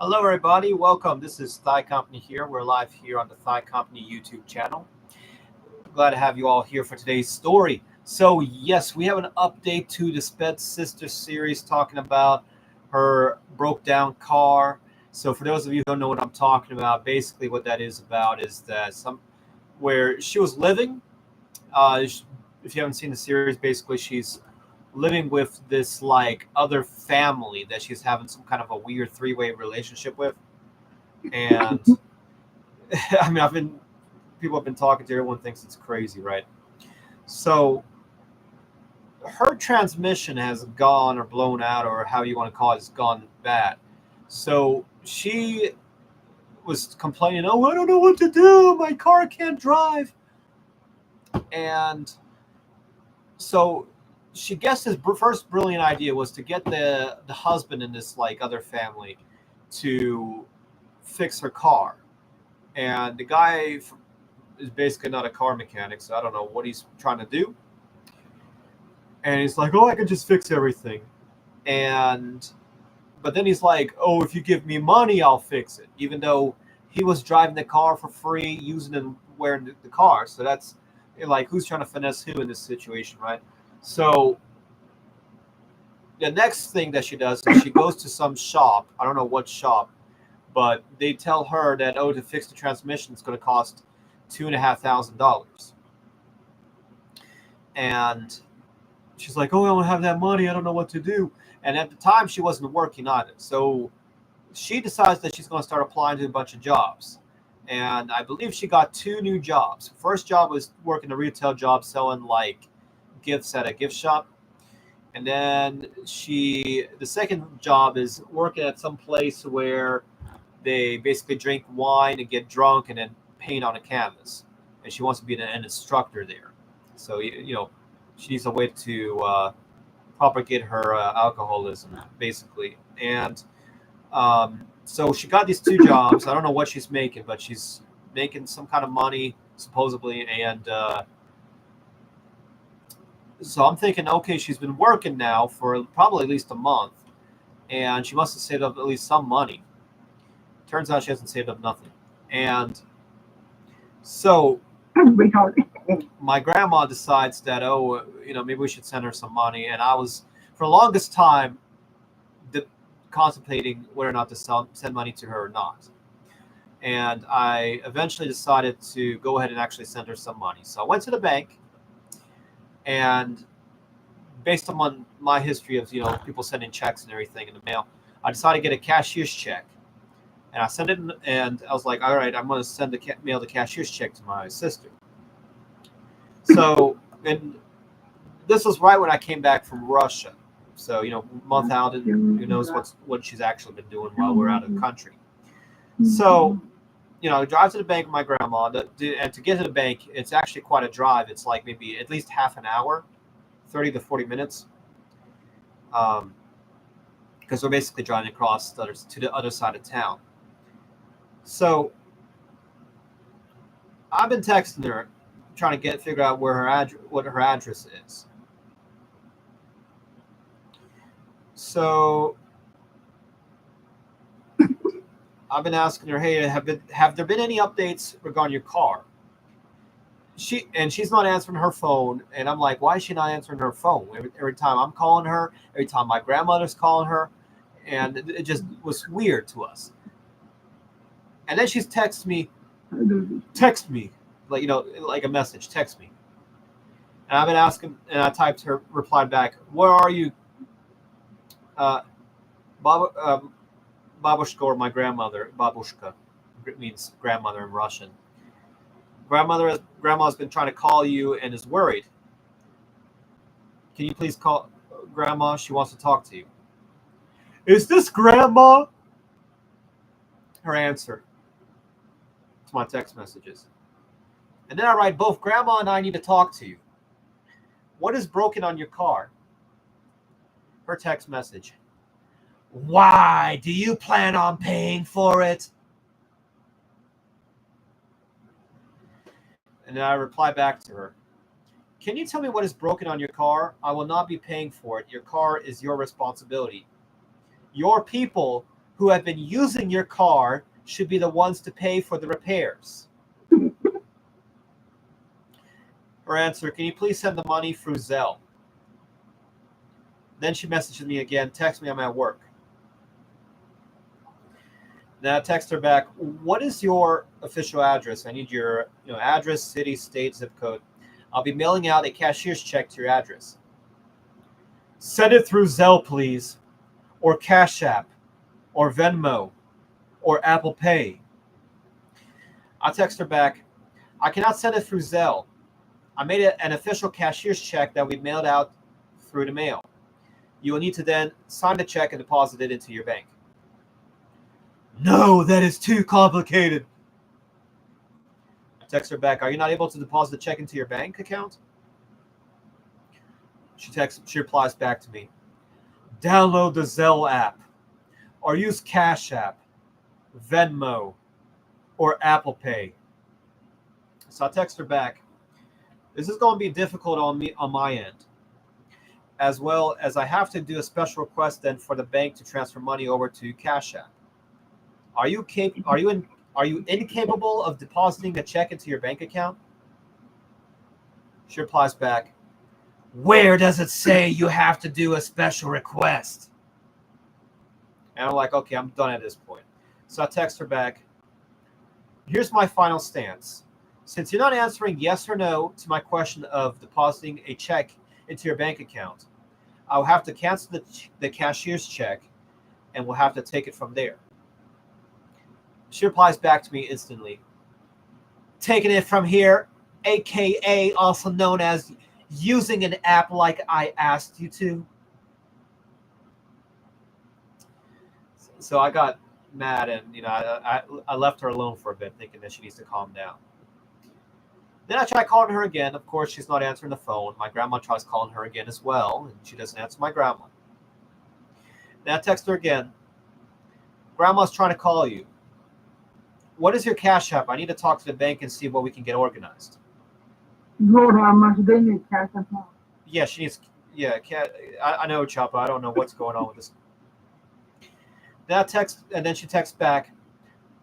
Hello, everybody. Welcome. This is Thigh Company here. We're live here on the Thigh Company YouTube channel. Glad to have you all here for today's story. So, yes, we have an update to the Sped Sister series talking about her broke down car. So, for those of you who don't know what I'm talking about, basically what that is about is that where she was living. If you haven't seen the series, basically she's living with this like other family that she's having some kind of a weird three-way relationship with. And I mean, people have been talking to her. Everyone thinks it's crazy, right? So her transmission has gone or blown out, or how you want to call it, has gone bad. So she was complaining, "Oh, I don't know what to do. My car can't drive." And so she guessed his first brilliant idea was to get the husband in this like other family to fix her car. And the guy is basically not a car mechanic, so I don't know what he's trying to do. And he's like, "Oh, I can just fix everything." But then he's like, "Oh, if you give me money, I'll fix it," even though he was driving the car for free, using and wearing the car. So that's like, who's trying to finesse who in this situation, right? So the next thing that she does is she goes to some shop. I don't know what shop, but they tell her that, oh, to fix the transmission, it's going to cost $2,500. And she's like, "Oh, I don't have that money. I don't know what to do." And at the time, she wasn't working on it. So she decides that she's going to start applying to a bunch of jobs. And I believe she got 2 new jobs. First job was working a retail job selling like gifts at a gift shop. And then the second job is working at some place where they basically drink wine and get drunk and then paint on a canvas. And she wants to be an instructor there. So, she needs a way to propagate her alcoholism, basically. And so she got these 2 jobs. I don't know what she's making, but she's making some kind of money, supposedly. And so I'm thinking, okay, she's been working now for probably at least a month, and she must have saved up at least some money. Turns out she hasn't saved up nothing. And so my grandma decides that, oh, maybe we should send her some money. And I was, for the longest time, contemplating whether or not to send money to her or not. And I eventually decided to go ahead and actually send her some money. So I went to the bank, and based on my history of people sending checks and everything in the mail, I decided to get a cashier's check. And I sent it, and I was like, all right, I'm going to mail the cashier's check to my sister. So, and this was right when I came back from Russia. So, month out, and who knows what she's actually been doing while we're out of the country. So, I drive to the bank with my grandma, and to get to the bank, it's actually quite a drive. It's like maybe at least half an hour, 30 to 40 minutes, because we're basically driving across to the other side of town. So I've been texting her, trying to figure out what her address is. So I've been asking her, "Hey, have there been any updates regarding your car?" She's not answering her phone, and I'm like, why is she not answering her phone? Every time I'm calling her, every time my grandmother's calling her, and it just was weird to us. And then she's text me, like like a message, text me. And I've been asking, and I typed her reply back, "Where are you, Babushka," or my grandmother. Babushka means grandmother in Russian. Grandma's been trying to call you and is worried. Can you please call Grandma? She wants to talk to you. Is this Grandma? Her answer to my text messages. And then I write, "Both Grandma and I need to talk to you. What is broken on your car?" Her text message: "Why do you plan on paying for it?" And then I reply back to her, "Can you tell me what is broken on your car? I will not be paying for it. Your car is your responsibility. Your people who have been using your car should be the ones to pay for the repairs. Her answer, can you please send the money through Zelle? Then she messages me again, text me, I'm at work. Now I text her back, what is your official address? I need your address, city, state, zip code. I'll be mailing out a cashier's check to your address. Send it through Zelle, please, or Cash App, or Venmo, or Apple Pay. I text her back, I cannot send it through Zelle. I made an official cashier's check that we mailed out through the mail. You will need to then sign the check and deposit it into your bank. No, that is too complicated. I text her back, are you not able to deposit the check into your bank account? She replies back to me, download the Zelle app or use Cash App, Venmo, or Apple Pay. So I text her back, this is going to be difficult on my end, as well as I have to do a special request then for the bank to transfer money over to Cash App. Are you incapable of depositing a check into your bank account? She replies back, where does it say you have to do a special request? And I'm like, okay, I'm done at this point. So I text her back, here's my final stance. Since you're not answering yes or no to my question of depositing a check into your bank account, I'll have to cancel the cashier's check and we'll have to take it from there. She replies back to me instantly, taking it from here, aka also known as using an app like I asked you to. So I got mad and I left her alone for a bit, thinking that she needs to calm down. Then I tried calling her again. Of course, she's not answering the phone. My grandma tries calling her again as well, and she doesn't answer my grandma. Then I text her again. Grandma's trying to call you. What is your Cash App? I need to talk to the bank and see what we can get organized. Lord, how much they need Cash App? Yeah, she needs. Yeah, I know, Choppa. I don't know what's going on with this. Then I text, and then she texts back,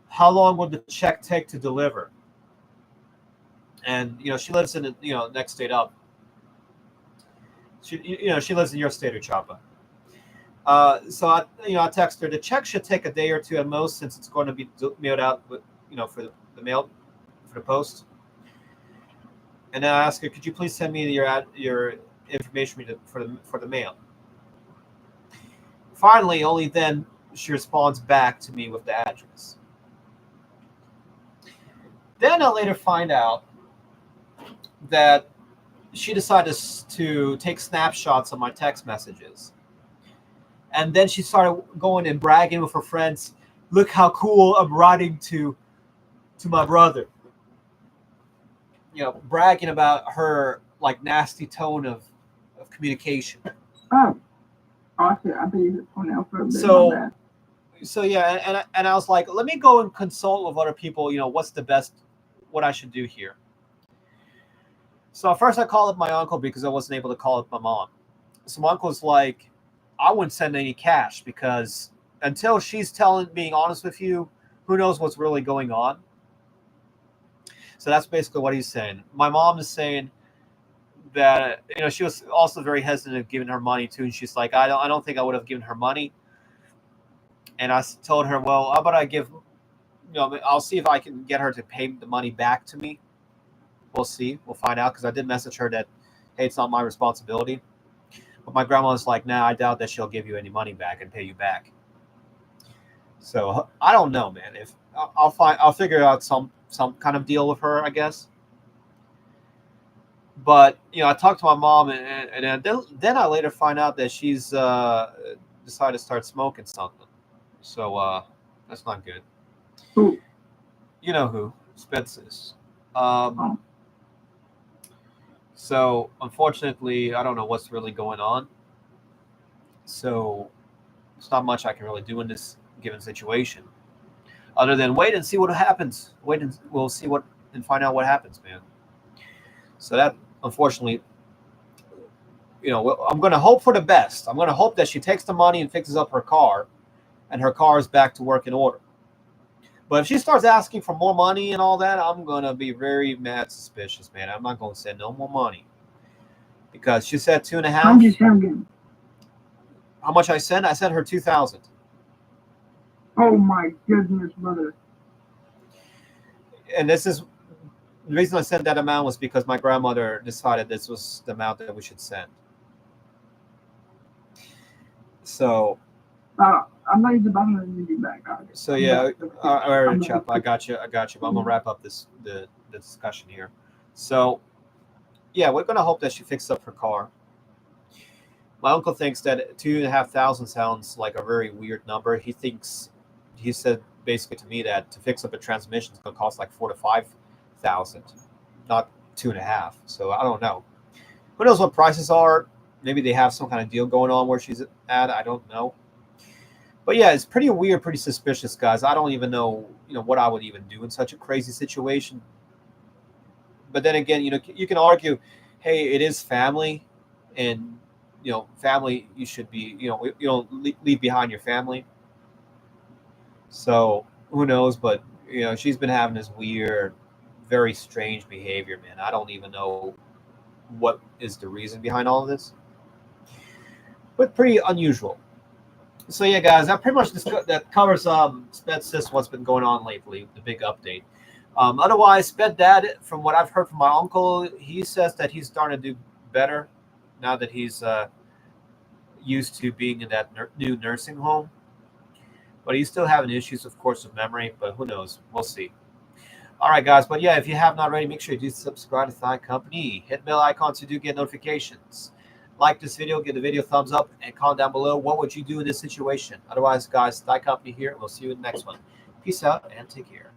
how long would the check take to deliver? And she lives in the next state up. She lives in your state of Choppa. So I text her. The check should take a day or two at most, since it's going to be mailed out, for the mail, for the post. And then I ask her, could you please send me your information for the mail? Finally, only then she responds back to me with the address. Then I later find out that she decided to take snapshots of my text messages. And then she started going and bragging with her friends, look how cool I'm writing to my brother. Bragging about her nasty tone of communication. Oh shit, I think you on out for a bit. So yeah, and I was like, let me go and consult with other people, what's the best, what I should do here. So first I called up my uncle because I wasn't able to call up my mom. So my uncle's like, I wouldn't send any cash because until she's being honest with you, who knows what's really going on. So that's basically what he's saying. My mom is saying that she was also very hesitant of giving her money too, and she's like, I don't think I would have given her money. And I told her, well, how about I give, I'll see if I can get her to pay the money back to me. We'll see. We'll find out, because I did message her that, hey, it's not my responsibility. But my grandma was like, nah, I doubt that she'll give you any money back and pay you back. So I don't know, man. If I'll figure out some kind of deal with her, I guess. But I talked to my mom, and then I later find out that she's decided to start smoking something. So that's not good. Who? You know who? Sped. So unfortunately, I don't know what's really going on. So it's not much I can really do in this given situation, other than wait and see what happens. We'll see and find out what happens, man. So that, unfortunately, I'm going to hope for the best. I'm going to hope that she takes the money and fixes up her car, and her car is back to work in order. But if she starts asking for more money and all that, I'm going to be very mad suspicious, man. I'm not going to send no more money. Because she said 2.5. How much you send? How much I sent? I sent her 2,000. Oh my goodness, brother. And this is the reason I sent that amount was because my grandmother decided this was the amount that we should send. So I'm not even about to be back. So yeah, all right, chap. I got you. But I'm gonna wrap up the discussion here. So yeah, we're gonna hope that she fixes up her car. My uncle thinks that 2,500 sounds like a very weird number. He said basically to me that to fix up a transmission is gonna cost like 4,000 to 5,000, not 2.5. So I don't know. Who knows what prices are? Maybe they have some kind of deal going on where she's at. I don't know. But yeah, it's pretty weird, pretty suspicious, guys. I don't even know, what I would even do in such a crazy situation. But then again, you can argue, hey, it is family, and family. You should be, you don't leave behind your family. So who knows? But she's been having this weird, very strange behavior, man. I don't even know what is the reason behind all of this, but pretty unusual. So yeah, guys, that pretty much that covers Sped Sis, what's been going on lately, the big update. Otherwise, Sped Dad, from what I've heard from my uncle, he says that he's starting to do better now that he's used to being in that new nursing home. But he's still having issues, of course, with memory. But who knows? We'll see. All right, guys. But yeah, if you have not already, make sure you do subscribe to Thigh Company. Hit bell icon so you do get notifications. Like this video, give the video a thumbs up, and comment down below what would you do in this situation. Otherwise, guys, Thigh Company here, and we'll see you in the next one. Peace out and take care.